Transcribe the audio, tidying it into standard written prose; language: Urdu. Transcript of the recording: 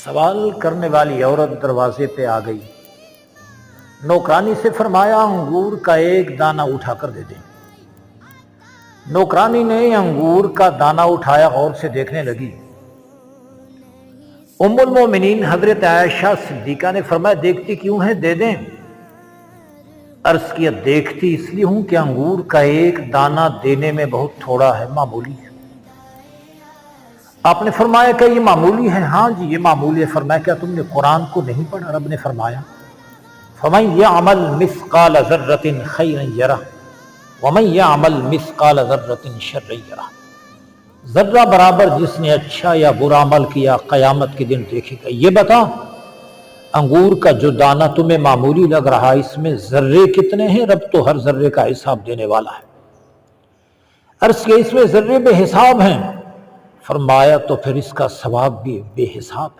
سوال کرنے والی عورت دروازے پہ آ گئی، نوکرانی سے فرمایا انگور کا ایک دانہ اٹھا کر دے دیں۔ نوکرانی نے انگور کا دانہ اٹھایا، غور سے دیکھنے لگی۔ ام المومنین حضرت عائشہ صدیقہ نے فرمایا دیکھتی کیوں ہے، دے دیں۔ عرض کیا دیکھتی اس لیے ہوں کہ انگور کا ایک دانہ دینے میں بہت تھوڑا ہے، معمولی ہے۔ آپ نے فرمایا کہ یہ معمولی ہے؟ ہاں جی یہ معمولی ہے۔ فرمایا کیا تم نے قرآن کو نہیں پڑھا؟ رب نے فرمایا فَمَن يَعْمَلْ مِثْقَالَ ذَرَّةٍ خَيْرًا يَرَهُ وَمَن يَعْمَلْ مِثْقَالَ ذَرَّةٍ شَرًّا يَرَهُ۔ ذرہ برابر جس نے اچھا یا برا عمل کیا قیامت کے دن دیکھے گا۔ یہ بتا انگور کا جو دانہ تمہیں معمولی لگ رہا ہے اس میں ذرے کتنے ہیں؟ رب تو ہر ذرے کا حساب دینے والا ہے۔ عرض کہ اس میں ذرے بے حساب ہیں۔ فرمایا تو پھر اس کا ثواب بھی بے حساب ہے۔